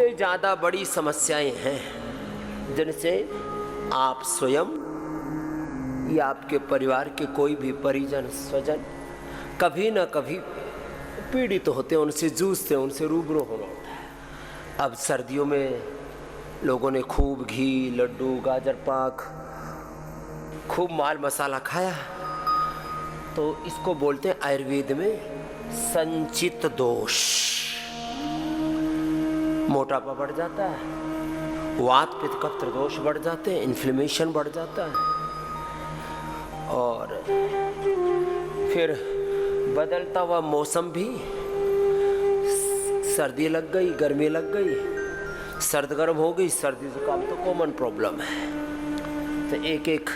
से ज़्यादा बड़ी समस्याएं हैं जिनसे आप स्वयं या आपके परिवार के कोई भी परिजन स्वजन कभी न कभी पीड़ित होते हैं, उनसे जूझते हैं, उनसे रूबरू होना होता है। अब सर्दियों में लोगों ने खूब घी, लड्डू, गाजर पाक, खूब माल मसाला खाया, तो इसको बोलते हैं आयुर्वेद में संचित दोष। मोटापा बढ़ जाता है, वात पित्त कफ दोष बढ़ जाते हैं, इन्फ्लेमेशन बढ़ जाता है, और फिर बदलता हुआ मौसम भी, सर्दी लग गई, गर्मी लग गई, सर्द गर्म हो गई, सर्दी जुकाम तो कॉमन प्रॉब्लम है। तो एक एक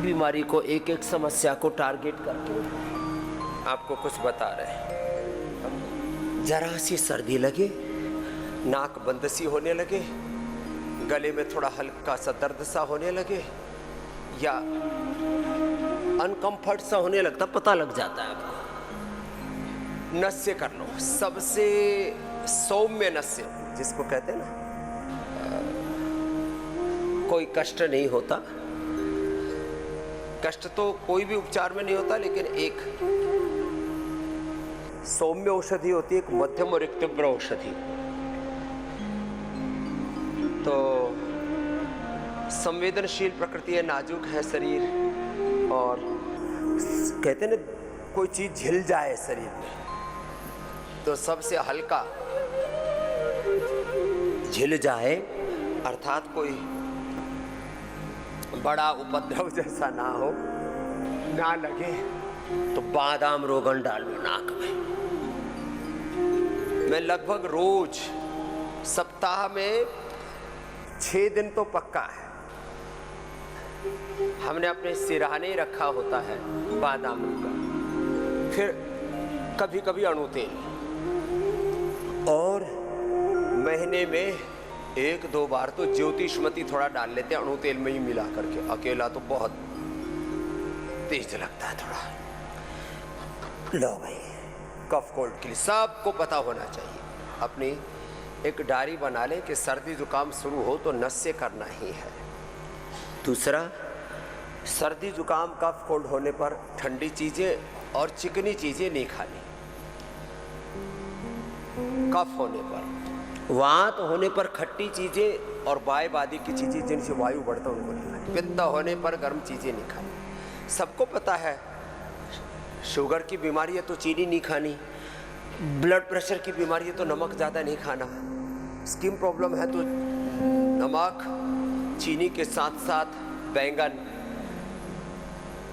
बीमारी को, एक एक समस्या को टारगेट करके आपको कुछ बता रहे हैं। जरा सी सर्दी लगे, नाक बंद सी होने लगे, गले में थोड़ा हल्का सा दर्द सा होने लगे, या अनकंफर्ट सा होने लगता, पता लग जाता है आपको। नस्य कर लो, सबसे सौम्य नस्य जिसको कहते हैं ना, कोई कष्ट नहीं होता। कष्ट तो कोई भी उपचार में नहीं होता, लेकिन एक सौम्य औषधि होती है, एक मध्यम और एक तीव्र औषधि। तो संवेदनशील प्रकृति है, नाजुक है शरीर, और कहते हैं ना, कोई चीज झिल जाए शरीर में तो सबसे हल्का झिल जाए, अर्थात कोई बड़ा उपद्रव जैसा ना हो, ना लगे, तो बादाम रोगन डाल लो नाक में। मैं लगभग रोज, सप्ताह में 6 दिन तो पक्का है, हमने अपने सिरहाने रखा होता है बादाम का, फिर कभी कभी अणु तेल, और महीने में 1-2 बार तो ज्योतिषमती थोड़ा डाल लेते हैं अणु तेल में ही मिला करके। अकेला तो बहुत तेज लगता है थोड़ा। लो भाई, कफ कोल्ड के लिए सबको पता होना चाहिए। अपनी एक डायरी बना ले कि सर्दी जुकाम शुरू हो तो नस्य करना ही है। दूसरा, सर्दी जुकाम कफ कोल्ड होने पर ठंडी चीजें और चिकनी चीजें नहीं खानी। कफ होने पर, वात होने पर खट्टी चीजें और वायवादी की चीजें जिनसे वायु बढ़ता है उनको नहीं खानी। पित्त होने पर गर्म चीजें नहीं खानी। सबको पता है शुगर की बीमारी है तो चीनी नहीं खानी, ब्लड प्रेशर की बीमारी है तो नमक ज़्यादा नहीं खाना, स्किन प्रॉब्लम है तो नमक, चीनी के साथ साथ बैंगन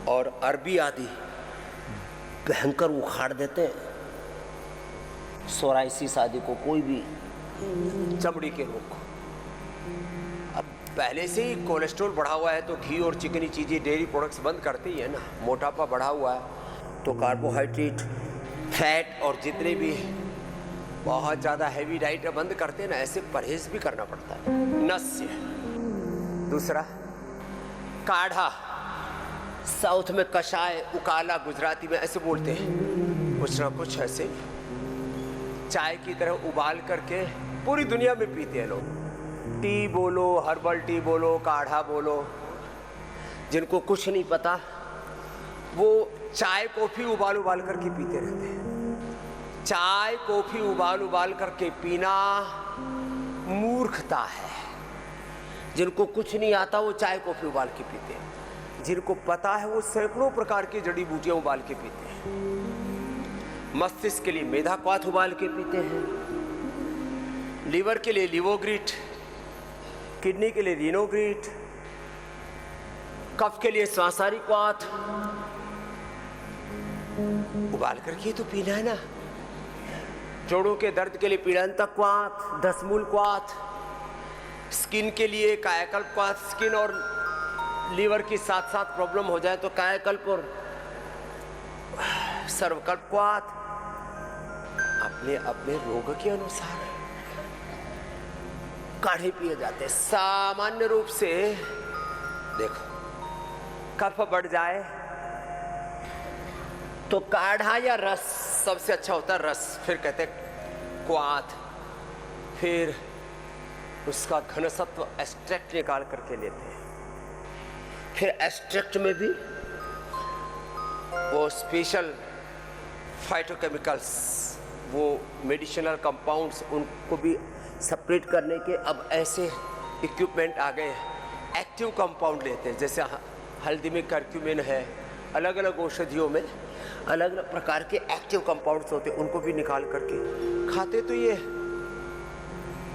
और अरबी आदि भयंकर उखाड़ देते हैं। सोराइसिस आदि को, कोई भी चमड़ी के रोग को। अब पहले से ही कोलेस्ट्रॉल बढ़ा हुआ है तो घी और चिकनी चीज़ें, डेयरी प्रोडक्ट्स बंद करते ही है ना। मोटापा बढ़ा हुआ है तो कार्बोहाइड्रेट, फैट और जितने भी बहुत ज़्यादा हैवी डाइट बंद करते हैं ना, ऐसे परहेज भी करना पड़ता है। नस्य। दूसरा, काढ़ा, साउथ में कषाय, उकाला गुजराती में ऐसे बोलते हैं, कुछ ना कुछ ऐसे चाय की तरह उबाल करके पूरी दुनिया में पीते हैं लोग। टी बोलो, हर्बल टी बोलो, काढ़ा बोलो, जिनको कुछ नहीं पता वो चाय कॉफी उबाल उबाल करके पीते रहते हैं। चाय कॉफी उबाल उबाल करके पीना मूर्खता है। जिनको कुछ नहीं आता वो चाय कॉफी उबाल के पीते हैं, जिनको पता है वो सैकड़ों प्रकार की जड़ी बूटियां उबाल के पीते हैं। मस्तिष्क के लिए मेधा क्वाथ उबाल के पीते हैं, लीवर के लिए लिवोग्रिट, किडनी के लिए रिनोग्रिट, कफ के लिए स्वासारी क्वाथ उबाल करके तो पीना है ना। जोड़ों के दर्द के लिए पीड़ांतक क्वाथ, दसमूल क्वाथ, स्किन के लिए कायाकल्प क्वाथ, स्किन और लीवर की साथ साथ प्रॉब्लम हो जाए तो कायाकल्प और सर्वकल्प क्वाथ। अपने अपने रोग के अनुसार काढ़े पिए जाते हैं। सामान्य रूप से देखो, कफ बढ़ जाए तो काढ़ा या रस सबसे अच्छा होता है। रस, फिर कहते हैं क्वाथ, फिर उसका घनसत्व एक्सट्रैक्ट निकाल करके लेते हैं। फिर एक्सट्रैक्ट में भी वो स्पेशल फाइटोकेमिकल्स, वो मेडिसिनल कंपाउंड्स, उनको भी सेपरेट करने के अब ऐसे इक्विपमेंट आ गए हैं। एक्टिव कंपाउंड लेते हैं, जैसे हल्दी में करक्यूमिन है, अलग अलग औषधियों में अलग अलग प्रकार के एक्टिव कंपाउंड्स होते हैं, उनको भी निकाल करके खाते। तो ये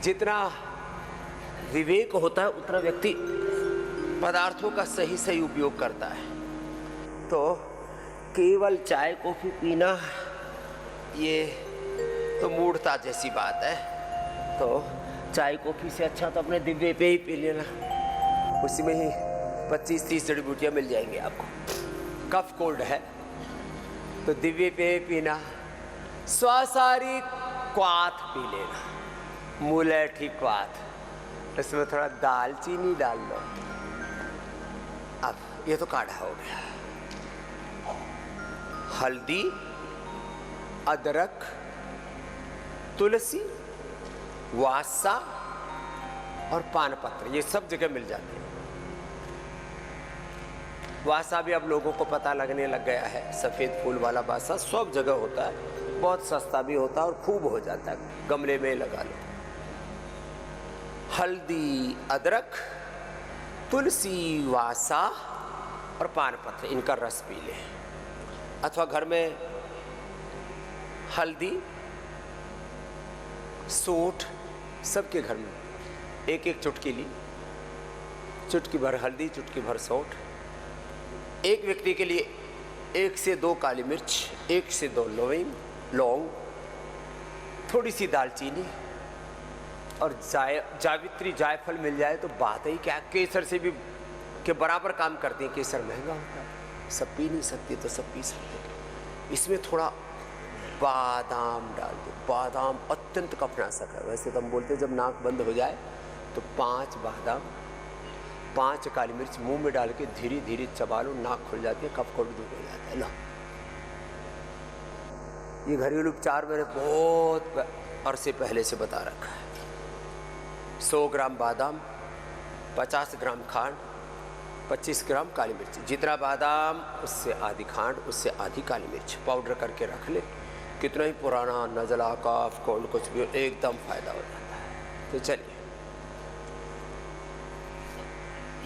जितना विवेक होता है उतना व्यक्ति पदार्थों का सही सही उपयोग करता है। तो केवल चाय कॉफी पीना ये तो मूढ़ता जैसी बात है। तो चाय कॉफी से अच्छा तो अपने दिव्य पेय ही पी लेना, उसी में ही 25-30 जड़ी बूटियाँ मिल जाएंगी आपको। कफ कोल्ड है तो दिव्य पेय पीना, स्वासारी क्वाथ पी लेना, मुलेठी क्वाथ, इसमें थोड़ा दालचीनी डाल लो। अब ये तो काढ़ा हो गया। हल्दी, अदरक, तुलसी, वासा और पानपत्र, ये सब जगह मिल जाते हैं। वासा भी अब लोगों को पता लगने लग गया है, सफ़ेद फूल वाला वासा सब जगह होता है, बहुत सस्ता भी होता है और खूब हो जाता है, गमले में लगा लो। हल्दी, अदरक, तुलसी, वासा और पानपत्र, इनका रस पी लें। अथवा घर में हल्दी, सोंठ, सबके घर में एक एक चुटकी ली, चुटकी भर हल्दी, चुटकी भर सोंठ। एक व्यक्ति के लिए 1 से 2 काली मिर्च, 1 से 2 लौंग, थोड़ी सी दालचीनी और जावित्री जायफल मिल जाए तो बात ही क्या। केसर से भी के बराबर काम करते हैं। केसर महंगा होता है, सब पी नहीं सकते तो सब पी सकते हैं। इसमें थोड़ा बादाम डाल दो। बादाम अत्यंत कफनाशक है। वैसे तो हम बोलते हैं जब नाक बंद हो जाए तो 5 बादाम, 5 काली मिर्च मुंह में डाल के धीरे धीरे चबा लो, नाक खुल जाती है, कफ कोल्ड दूर हो जाता है ना। ये घरेलू उपचार मैंने बहुत अरसे पहले से बता रखा है। 100 ग्राम बादाम, 50 ग्राम खांड, 25 ग्राम काली मिर्च। जितना बादाम उससे आधी खांड, उससे आधी काली मिर्च पाउडर करके रख ले। कितना ही पुराना नज़ला, कफ कोल्ड कुछ भी एकदम फ़ायदा हो जाता है। तो चलिए,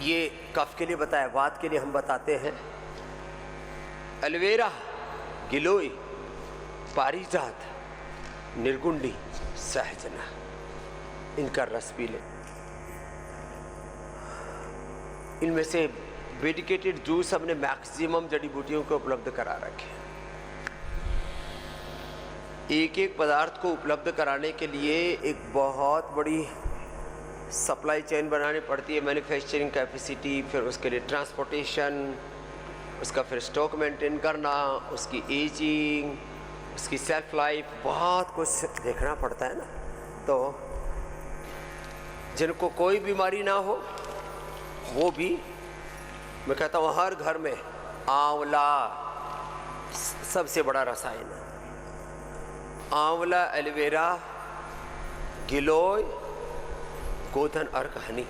ये कफ के लिए बताया। वात के लिए हम बताते हैं एलोवेरा, गिलोय, पारिजात, निर्गुंडी, सहजना, इनका रस पी लें। इनमें से मेडिकेटेड जूस हमने मैक्सिमम जड़ी बूटियों को उपलब्ध करा रखे। एक एक पदार्थ को उपलब्ध कराने के लिए एक बहुत बड़ी सप्लाई चेन बनानी पड़ती है, मैन्युफैक्चरिंग कैपेसिटी, फिर उसके लिए ट्रांसपोर्टेशन, उसका फिर स्टॉक मेंटेन करना, उसकी एजिंग, उसकी सेल्फ लाइफ, बहुत कुछ देखना पड़ता है ना। तो जिनको कोई बीमारी ना हो वो भी, मैं कहता हूँ हर घर में आंवला सबसे बड़ा रसायन है। आंवला, एलोवेरा, गिलोय, गोधन अर्क, हनी,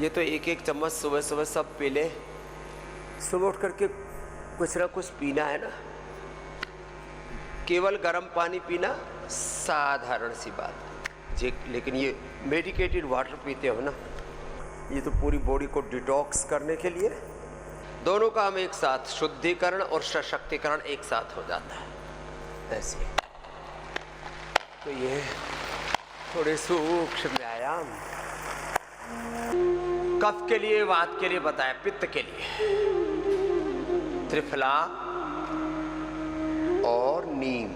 ये तो एक एक चम्मच सुबह सुबह सब पी ले। सुबह उठ करके कुछ ना कुछ पीना है ना। केवल गर्म पानी पीना साधारण सी बात है, लेकिन ये मेडिकेटेड वाटर पीते हो ना, ये तो पूरी बॉडी को डिटॉक्स करने के लिए। दोनों काम एक साथ, शुद्धिकरण और सशक्तिकरण एक साथ हो जाता है ऐसे। तो ये थोड़े सूक्ष्म व्यायाम कफ के लिए, वात के लिए बताया। पित्त के लिए त्रिफला और नीम,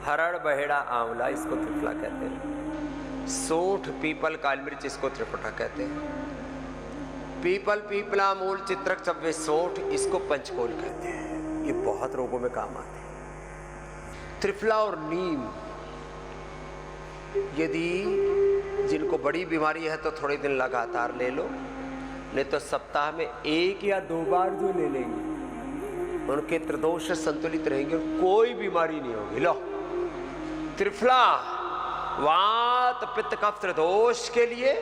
हरड़, बहेड़ा, आंवला, इसको त्रिफला कहते हैं। सोंठ, पीपल, काली मिर्च, इसको त्रिफला कहते हैं। पीपल, पीपला, मूल, चित्रक, चव्वे, सोंठ, इसको पंचकोल कहते हैं। ये बहुत रोगों में काम आते हैं। त्रिफला और नीम, यदि जिनको बड़ी बीमारी है तो थोड़े दिन लगातार ले लो, नहीं तो सप्ताह में 1 या 2 बार जो ले लेंगे उनके त्रिदोष संतुलित रहेंगे, कोई बीमारी नहीं होगी। लो, त्रिफला वात पित्त कफ त्रिदोष के लिए,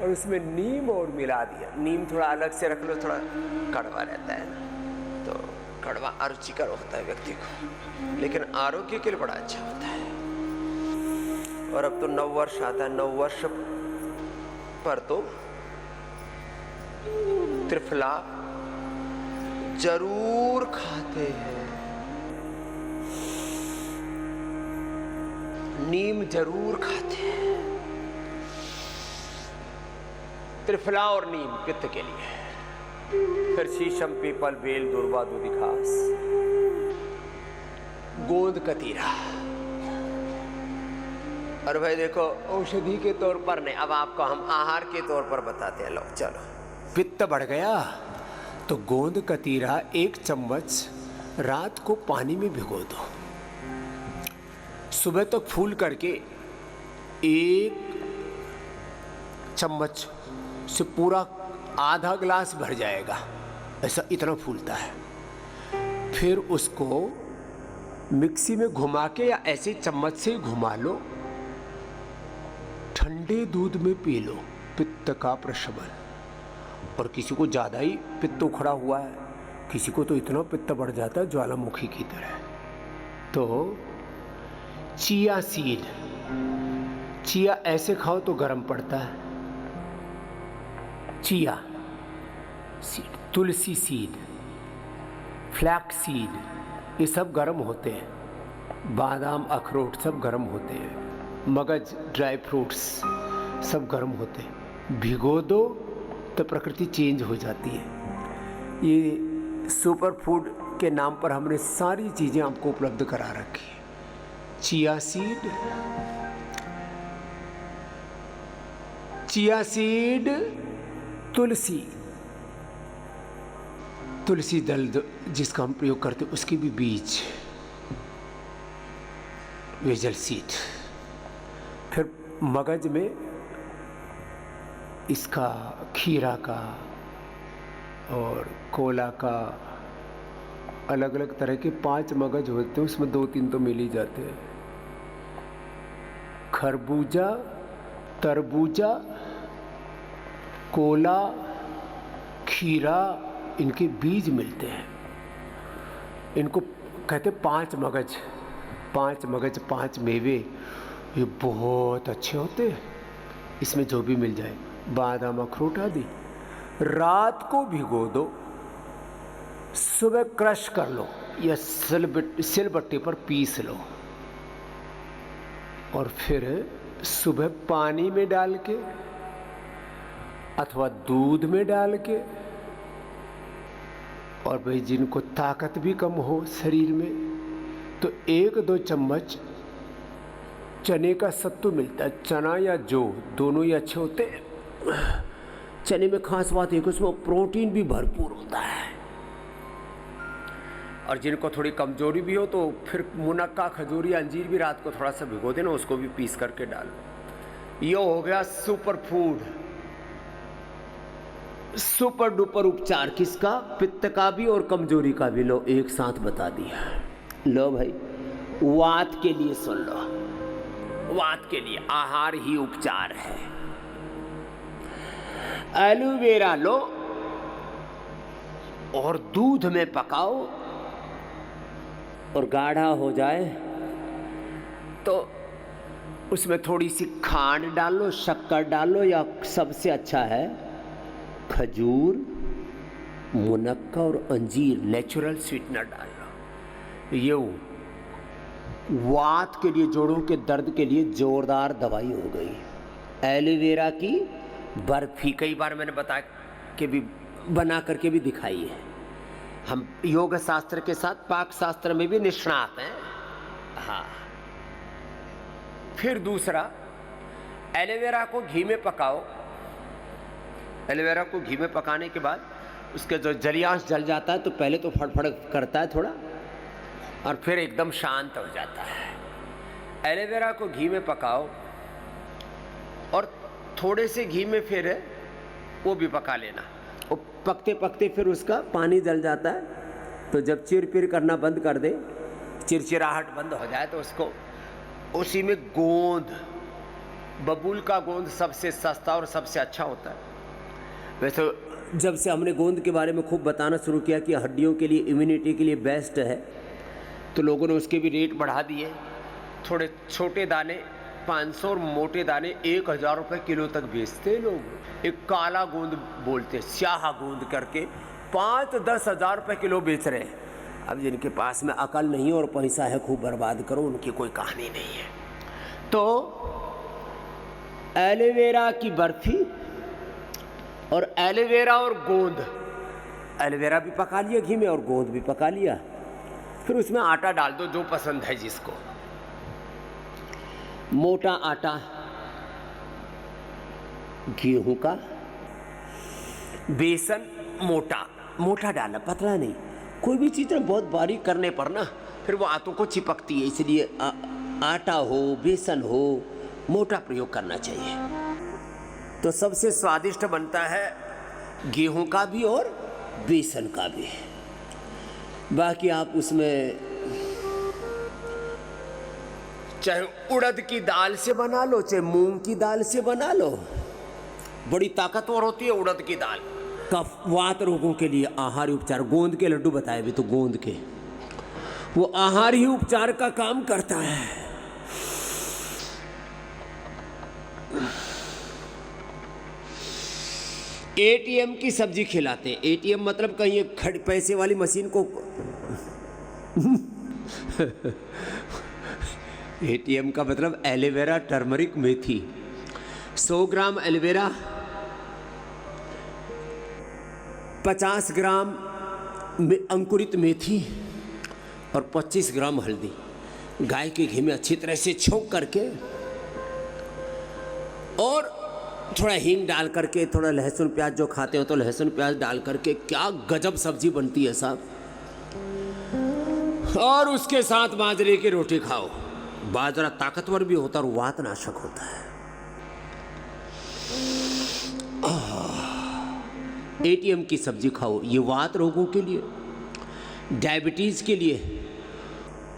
और उसमें नीम और मिला दिया। नीम थोड़ा अलग से रख लो, थोड़ा कड़वा रहता है ना, तो कड़वा अरुचिकर होता है व्यक्ति को, लेकिन आरोग्य के लिए बड़ा अच्छा होता है। और अब तो नववर्ष आता है, नववर्ष पर तो त्रिफला जरूर खाते हैं, नीम जरूर खाते हैं। त्रिफला और नीम पित्त के लिए, फिर शीशम पीपल बेल दुर्वा दूधी घास, गोंद कतीरा। और भाई देखो, औषधि के तौर पर नहीं, अब आपको हम आहार के तौर पर बताते हैं। लो चलो, पित्त बढ़ गया तो गोंद कतीरा 1 चम्मच रात को पानी में भिगो दो, सुबह तक फूल करके 1 चम्मच से पूरा आधा ग्लास भर जाएगा, ऐसा इतना फूलता है। फिर उसको मिक्सी में घुमा के या ऐसे चम्मच से घुमा लो, ठंडे दूध में पी लो, पित्त का प्रशमन। और किसी को ज़्यादा ही पित्त उखड़ा हुआ है, किसी को तो इतना पित्त बढ़ जाता है ज्वालामुखी की तरह, तो चिया सीड, चिया ऐसे खाओ तो गर्म पड़ता है, चिया सीड, तुलसी सीड, फ्लैक्स सीड, ये सब गर्म होते हैं। बादाम अखरोट सब गर्म होते हैं, मगज ड्राई फ्रूट्स सब गर्म होते हैं। भिगो दो तो प्रकृति चेंज हो जाती है। ये सुपर फूड के नाम पर हमने सारी चीज़ें आपको उपलब्ध करा रखी है। चिया सीड, तुलसी दल जिसका हम प्रयोग करते हैं उसके भी बीज, वेजल सीड। फिर मगज में इसका, खीरा का और कोला का, अलग अलग तरह के 5 मगज होते हैं, उसमें 2-3 तो मिल ही जाते हैं। खरबूजा, तरबूजा, कोला, खीरा, इनके बीज मिलते हैं। इनको कहते 5 मगज, 5 मेवे, ये बहुत अच्छे होते हैं। इसमें जो भी मिल जाए, बादाम अखरोट आदि, रात को भिगो दो, सुबह क्रश कर लो या सिलबट्टे पर पीस लो, और फिर सुबह पानी में डाल के अथवा दूध में डाल के, और भाई जिनको ताकत भी कम हो शरीर में तो 1-2 चम्मच चने का सत्तू मिलता है, चना या जौ दोनों ही अच्छे होते हैं। चने में खास बात है कि उसमें प्रोटीन भी भरपूर होता है। और जिनको थोड़ी कमजोरी भी हो तो फिर मुनक्का, खजूरी, अंजीर भी रात को थोड़ा सा भिगो देना, उसको भी पीस करके डालो। ये हो गया सुपर फूड, सुपर डुपर उपचार। किसका? पित्त का भी और कमजोरी का भी। लो एक साथ बता दिया। लो भाई, वात के लिए सुन लो, वात के लिए आहार ही उपचार है। एलोवेरा लो और दूध में पकाओ, और गाढ़ा हो जाए तो उसमें थोड़ी सी खांड डालो, शक्कर डालो, या सबसे अच्छा है खजूर, मुनक्का और अंजीर, नेचुरल स्वीटनर डालो। ये वात के लिए, जोड़ों के दर्द के लिए जोरदार दवाई हो गई। एलोवेरा की बर्फी कई बार मैंने बता के भी, बना करके भी दिखाई है। हम योग शास्त्र के साथ पाक शास्त्र में भी निष्णात हैं। हाँ, फिर दूसरा, एलोवेरा को घी में पकाओ। एलोवेरा को घी में पकाने के बाद उसके जो जलियांश जल जाता है तो पहले तो फड़फड़ करता है थोड़ा, और फिर एकदम शांत हो जाता है। एलोवेरा को घी में पकाओ और थोड़े से घी में फिर वो भी पका लेना। वो पकते पकते फिर उसका पानी जल जाता है, तो जब चिर पिर करना बंद कर दे, चिरचिराहट बंद हो जाए, तो उसको उसी में गोंद, बबूल का गोंद सबसे सस्ता और सबसे अच्छा होता है। वैसे जब से हमने गोंद के बारे में खूब बताना शुरू किया कि हड्डियों के लिए, इम्यूनिटी के लिए बेस्ट है, तो लोगों ने उसके भी रेट बढ़ा दिए। थोड़े छोटे दाने 500 और मोटे दाने 1000 रुपये किलो तक बेचते हैं लोग। एक काला गोंद बोलते हैं, स्याह गोंद करके 5-10 हज़ार रुपये किलो बेच रहे हैं। अब जिनके पास में अकल नहीं और पैसा है खूब बर्बाद करो, उनकी कोई कहानी नहीं है। तो एलोवेरा की बर्फी और एलोवेरा और गोंद, एलोवेरा भी पका लिया घी में और गोंद भी पका लिया, फिर उसमें आटा डाल दो जो पसंद है जिसको। मोटा आटा गेहूं का, बेसन मोटा मोटा डालना, पतला नहीं। कोई भी चीज़ बहुत बारीक करने पर ना फिर वो हाथों को चिपकती है, इसलिए आटा हो बेसन हो मोटा प्रयोग करना चाहिए। तो सबसे स्वादिष्ट बनता है गेहूं का भी और बेसन का भी। बाकी आप उसमें चाहे उड़द की दाल से बना लो, चाहे मूंग की दाल से बना लो, बड़ी ताकतवर होती है उड़द की दाल। कफ वात रोगों के लिए आहारी उपचार, गोंद के लड्डू बताए भी, तो गोंद के वो आहारी उपचार का काम करता है। एटीएम की सब्जी खिलाते हैं। एटीएम मतलब कहीं पैसे वाली मशीन को एटीएम का मतलब एलोवेरा, टर्मरिक, मेथी। 100 ग्राम एलोवेरा, 50 ग्राम अंकुरित मेथी और 25 ग्राम हल्दी गाय के घी में अच्छी तरह से छोंक करके और थोड़ा हींग डाल करके, थोड़ा लहसुन प्याज जो खाते हो तो लहसुन प्याज डाल करके, क्या गजब सब्जी बनती है साहब। और उसके साथ बाजरे की रोटी खाओ। बाजरा ताकतवर भी होता है और वात नाशक होता है। एटीएम की सब्जी खाओ, ये वात रोगों के लिए, डायबिटीज के लिए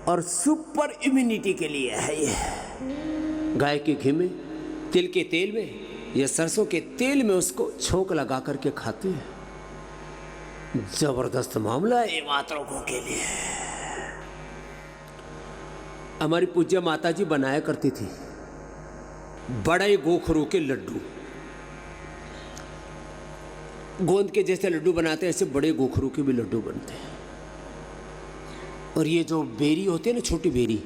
और सुपर इम्यूनिटी के लिए है। ये गाय के घी में, तिल के तेल में या सरसों के तेल में उसको छोंक लगा करके खाते हैं। जबरदस्त मामला है ये वात रोगों के लिए। हमारी पूज्य माता जी बनाया करती थी बड़े गोखरू के लड्डू। गोंद के जैसे लड्डू बनाते हैं ऐसे बड़े गोखरू के भी लड्डू बनते हैं। और ये जो बेरी होती है ना, छोटी बेरी,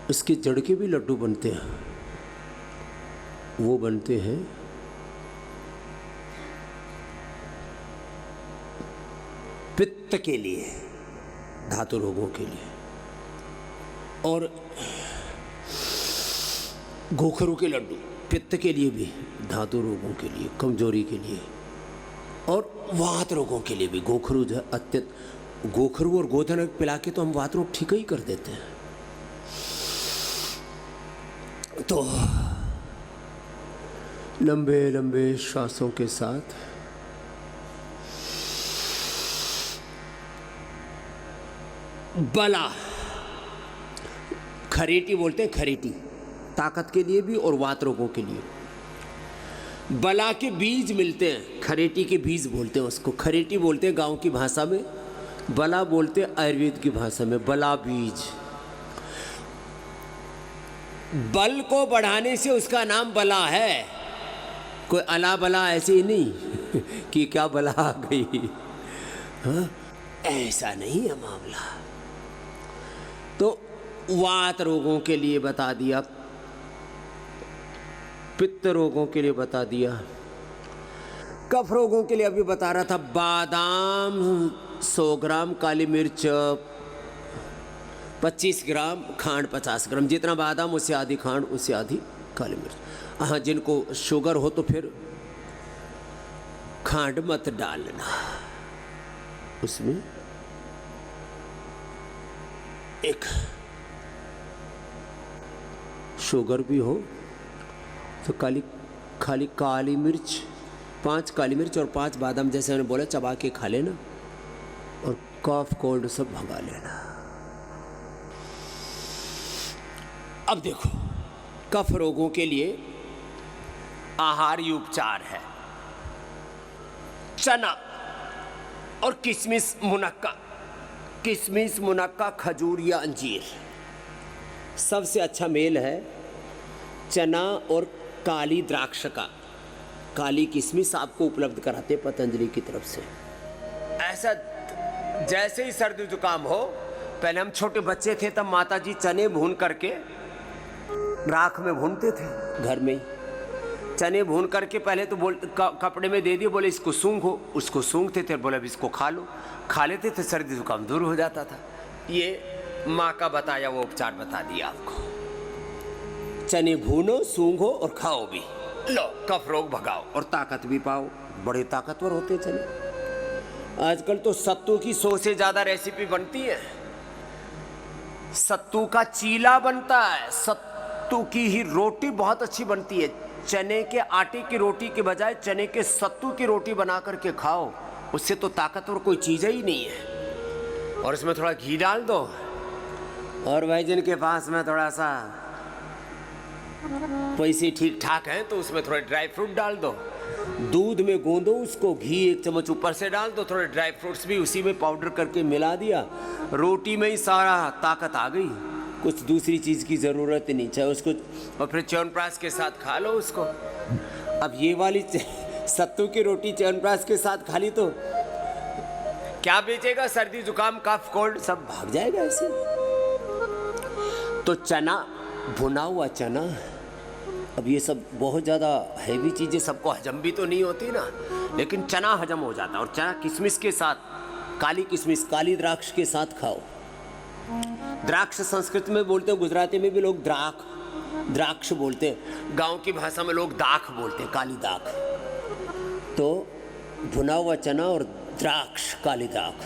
उसके जड़ के भी लड्डू बनते हैं। वो बनते हैं पित्त के लिए, धातु रोगों के लिए। और गोखरू के लड्डू पित्त के लिए भी, धातु रोगों के लिए, कमजोरी के लिए और वात रोगों के लिए भी। गोखरू जो अत्यंत, गोखरू और गोधन पिला के तो हम वात रोग ठीक ही कर देते हैं। तो लंबे लंबे श्वासों के साथ बला, खरेटी बोलते हैं, खरेटी ताकत के लिए भी और वात रोगों के लिए। बला के बीज मिलते हैं, खरेटी के बीज बोलते हैं उसको। खरेटी बोलते हैं गांव की भाषा में, बला बोलते हैं आयुर्वेद की भाषा में। बला बीज, बल को बढ़ाने से उसका नाम बला है, कोई अला बला ऐसे ही नहीं कि क्या बला आ गई, हाँ ऐसा नहीं है मामला। तो वात रोगों के लिए बता दिया, पित्त रोगों के लिए बता दिया, कफ रोगों के लिए अभी बता रहा था। बादाम 100 ग्राम, काली मिर्च 25 ग्राम, खांड 50 ग्राम। जितना बादाम उससे आधी खांड, उससे आधी काली मिर्च। हाँ, जिनको शुगर हो तो फिर खांड मत डालना, उसमें एक शुगर भी हो तो खाली काली मिर्च, 5 काली मिर्च और 5 बादाम, जैसे मैंने बोला, चबा के खा लेना और कफ कोल्ड सब भगा लेना। अब देखो, कफ रोगों के लिए आहारी उपचार है चना और किशमिश मुनक्का। किशमिश मुनक्का, खजूर या अंजीर। सबसे अच्छा मेल है चना और काली द्राक्ष का। काली किशमिश आपको उपलब्ध कराते पतंजलि की तरफ से। ऐसा जैसे ही सर्दी जुकाम हो, पहले हम छोटे बच्चे थे तब माताजी चने भून करके राख में भूनते थे घर में ही। चने भून करके पहले तो कपड़े में दे दिए, बोले इसको सूंघो। उसको सूंघते थे, बोले अब इसको खा लो। खा लेते थे, सर्दी जुकाम दूर हो जाता था। ये माँ का बताया वो उपचार बता दिया आपको। चने भूनो, सूंघो और खाओ भी, लो कफ रोग भगाओ और ताकत भी पाओ। बड़े ताकतवर होते चने। आजकल तो सत्तू की 100 से ज्यादा रेसिपी बनती है। सत्तू का चीला बनता है, सत्तू की ही रोटी बहुत अच्छी बनती है। चने के आटे की रोटी के बजाय चने के सत्तू की रोटी बना करके खाओ, उससे तो ताकतवर कोई चीज़ ही नहीं है। और इसमें थोड़ा घी डाल दो, और भाई जिनके पास में थोड़ा सा पैसे ठीक ठाक हैं तो उसमें थोड़े ड्राई फ्रूट डाल दो। दूध में गूंदो उसको, घी 1 चम्मच ऊपर से डाल दो, थोड़े ड्राई फ्रूट्स भी उसी में पाउडर करके मिला दिया, रोटी में ही सारा ताकत आ गई। कुछ दूसरी चीज़ की ज़रूरत नहीं, चाहे उसको और फिर च्यवनप्राश के साथ खा लो उसको। अब ये वाली सत्तू की रोटी च्यवनप्राश के साथ खा ली तो क्या बेचेगा? सर्दी जुकाम कफ कोल्ड सब भाग जाएगा ऐसे। तो चना, भुना हुआ चना, अब ये सब बहुत ज़्यादा हैवी चीज़ें सबको हजम भी तो नहीं होती ना, लेकिन चना हजम हो जाता है। और चना किशमिश के साथ, काली किशमिश, काली द्राक्ष के साथ खाओ। द्राक्ष संस्कृत में बोलते हैं, गुजराती में भी लोग द्राक्ष बोलते हैं, गांव की भाषा में लोग दाख बोलते हैं, काली दाख। तो भुना हुआ चना और द्राक्ष, काली दाख,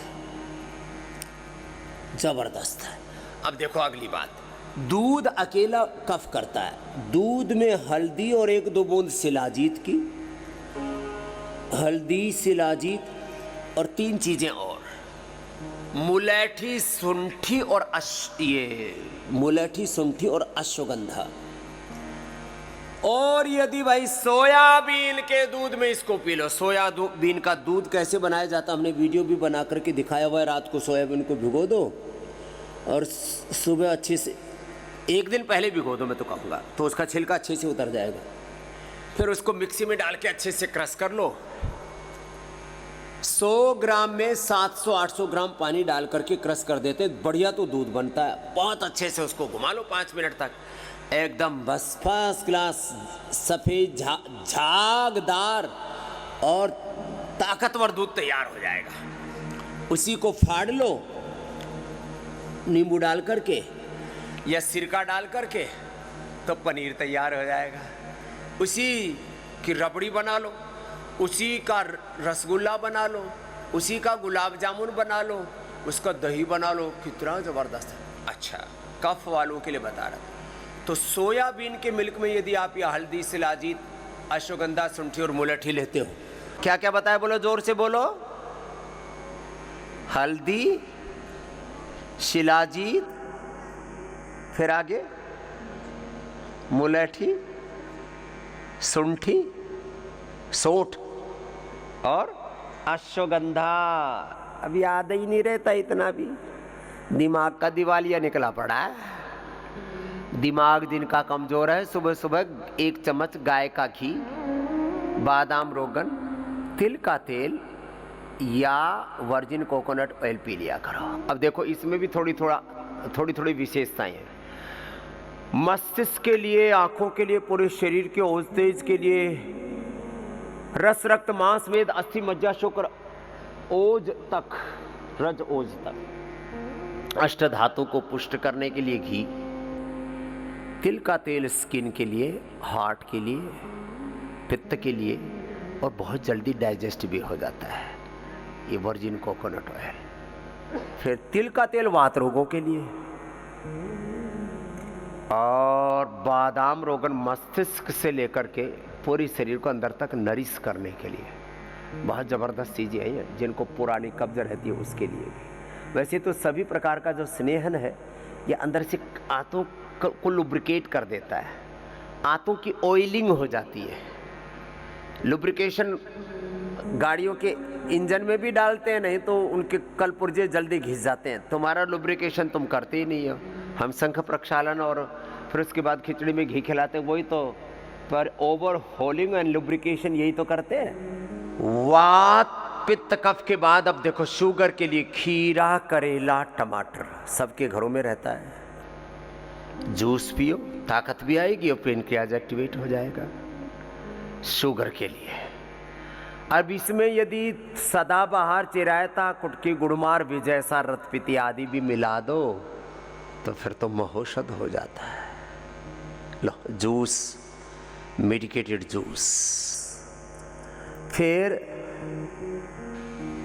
जबरदस्त है। अब देखो अगली बात, दूध अकेला कफ करता है। दूध में हल्दी और 1-2 बूंद शिलाजीत की, हल्दी, शिलाजीत और 3 चीजें और, मुलैठी, सुंठी और मुलैठी, सुंठी और अश्वगंधा। और यदि भाई सोयाबीन के दूध में इसको पी लो। सोयाबीन का दूध कैसे बनाया जाता है हमने वीडियो भी बना करके दिखाया हुआ है। रात को सोयाबीन को भिगो दो और सुबह अच्छे से, 1 दिन पहले भिगो दो मैं तो कहूँगा, तो उसका छिलका अच्छे से उतर जाएगा। फिर उसको मिक्सी में डाल के अच्छे से क्रश कर लो। 100 ग्राम में 700-800 ग्राम पानी डाल करके क्रश कर देते, बढ़िया तो दूध बनता है। बहुत अच्छे से उसको घुमा लो 5 मिनट तक, एकदम बस फर्स्ट क्लास सफ़ेद झागदार और ताकतवर दूध तैयार हो जाएगा। उसी को फाड़ लो नींबू डाल करके या सिरका डाल करके, तो पनीर तैयार हो जाएगा। उसी की रबड़ी बना लो, उसी का रसगुल्ला बना लो, उसी का गुलाब जामुन बना लो, उसका दही बना लो। कितना ज़बरदस्त है। अच्छा, कफ वालों के लिए बता रहा था। तो सोयाबीन के मिल्क में यदि आप ये हल्दी, शिलाजीत, अश्वगंधा, सुंठी और मुलैठी लेते हो, क्या क्या बताया? बोलो, जोर से बोलो। हल्दी, शिलाजीत, फिर आगे मुलैठी, सुंठी, सोंठ और अश्वगंधा। अब याद ही नहीं रहता इतना भी, दिमाग का दिवालिया निकला पड़ा है। दिमाग दिन का कमजोर है। सुबह सुबह 1 चम्मच गाय का घी, बादाम रोगन, तिल का तेल या वर्जिन कोकोनट ऑयल पी लिया करो। अब देखो इसमें भी थोड़ी थोड़ी विशेषताएं हैं। मस्तिष्क के लिए, आंखों के लिए, पूरे शरीर के ओज तेज के लिए, रस, रक्त, मांस, मेद, अस्थि, मज्जा, शुक्र, ओज तक, रज ओज तक, अष्ट धातु को पुष्ट करने के लिए घी, तिल का तेल स्किन के लिए, हार्ट के लिए, पित्त के लिए, और बहुत जल्दी डाइजेस्ट भी हो जाता है ये वर्जिन कोकोनट ऑयल। फिर तिल का तेल वात रोगों के लिए, और बादाम रोगन मस्तिष्क से लेकर के पूरी शरीर को अंदर तक नरिश करने के लिए। बहुत ज़बरदस्त चीज़ें हैं जिनको पुरानी कब्ज रहती है उसके लिए भी। वैसे तो सभी प्रकार का जो स्नेहन है ये अंदर से को लुब्रिकेट कर देता है, आंतों की ऑयलिंग हो जाती है। लुब्रिकेशन गाड़ियों के इंजन में भी डालते हैं, नहीं तो उनके कल पुर्जे जल्दी घिस जाते हैं। तुम्हारा लुब्रिकेशन तुम करते ही नहीं हो। हम शंख प्रक्षालन और फिर उसके बाद खिचड़ी में घी खिलाते हैं, वही तो, पर ओवर होलिंग एंड लुब्रिकेशन यही तो करते हैं। वात पित्त कफ के बाद अब देखो शुगर के लिए खीरा, करेला, टमाटर सबके घरों में रहता है। जूस पियो, ताकत भी आएगी और पेनक्रियाज एक्टिवेट हो जाएगा शुगर के लिए। अब इसमें यदि सदाबहार, चिरायता, कुटकी, गुड़मार, विजयसा, रतपिती आदि भी मिला दो तो फिर तो महौषध हो जाता है। लो जूस, मेडिकेटेड जूस। फिर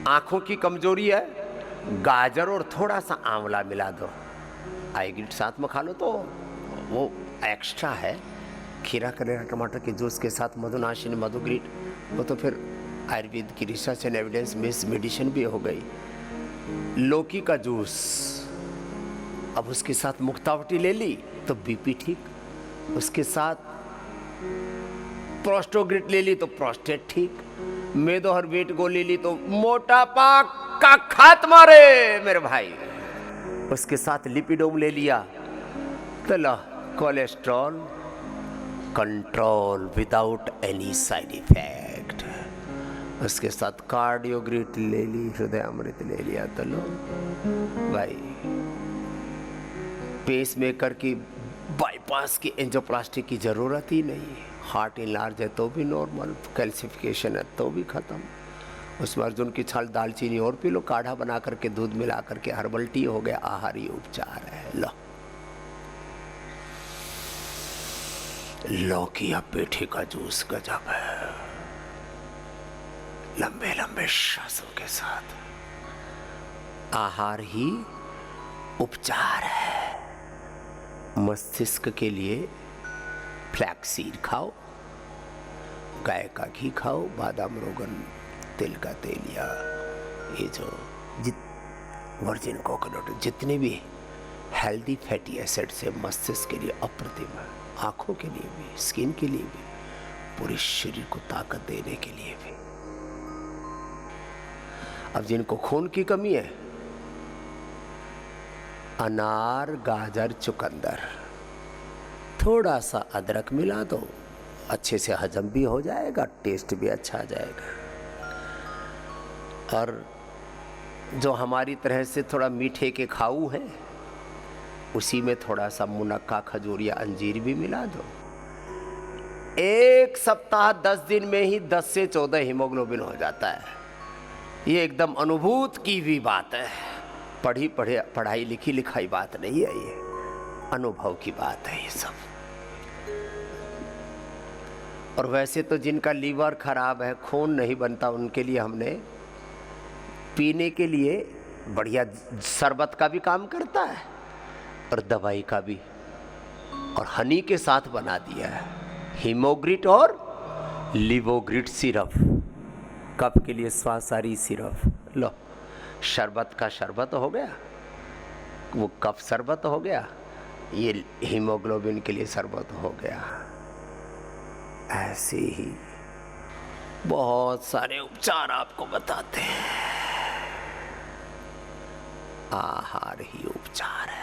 आंखों की कमजोरी है, गाजर और थोड़ा सा आंवला मिला दो, आईग्रिट साथ में खा लो तो वो एक्स्ट्रा है। खीरा, करेला, टमाटर के जूस के साथ मधुनाशिनी, मधुग्रीट, वो तो फिर आयुर्वेद की research and evidence based medicine भी हो गई। लौकी का जूस, अब उसके साथ मुक्तावटी ले ली तो बीपी ठीक, उसके साथ प्रोस्टोग्रिट ले ली तो प्रोस्टेट ठीक, मेदोहर वेट गो ले ली तो मोटापा का खात्मा रे मेरे भाई, उसके साथ लिपिडोम ले लिया तो लो cholesterol control without any side effect, उसके साथ कार्डियोग्रिट ले ली, हृदय अमृत ले लिया तो लो भाई, पेस मेकर की बाईपास की एंजियोप्लास्टी की जरूरत ही नहीं, हार्ट इनलार्ज है तो भी नॉर्मल, कैल्सिफिकेशन है तो भी खत्म। उसमें अर्जुन की छाल, दालचीनी और पी लो, काढ़ा बना करके दूध मिला करके, हर्बल टी हो गया, आहारी उपचार है। लो लौकी या पेठे का जूस गजब है, लंबे लंबे श्वासों के साथ, आहार ही उपचार है। मस्तिष्क के लिए फ्लैक्सीड खाओ, गाय का घी खाओ, बादाम, रोगन, तिल का तेल, या ये जो वर्जिन कोकोनट, जितने भी हेल्दी फैटी एसिड से मस्तिष्क के लिए अप्रतिम है, आंखों के लिए भी, स्किन के लिए भी, पूरे शरीर को ताकत देने के लिए भी। अब जिनको खून की कमी है, अनार, गाजर, चुकंदर, थोड़ा सा अदरक मिला दो, अच्छे से हजम भी हो जाएगा, टेस्ट भी अच्छा आ जाएगा। और जो हमारी तरह से थोड़ा मीठे के खाऊ है, उसी में थोड़ा सा मुनक्का, खजूर या अंजीर भी मिला दो। एक सप्ताह 10 दिन में ही 10 से 14 हीमोग्लोबिन हो जाता है। ये एकदम अनुभूत की हुई बात है, पढ़ाई लिखी लिखाई बात नहीं है, ये अनुभव की बात है ये सब। और वैसे तो जिनका लीवर खराब है, खून नहीं बनता, उनके लिए हमने पीने के लिए बढ़िया शरबत का भी काम करता है और दवाई का भी, और हनी के साथ बना दिया है, हीमोग्रिट और लिवोग्रिट सिरप, कफ के लिए स्वासारी सिरप। लो शरबत का शरबत हो गया, वो कफ शरबत हो गया, ये हीमोग्लोबिन के लिए शरबत हो गया। ऐसे ही बहुत सारे उपचार आपको बताते हैं, आहार ही उपचार है।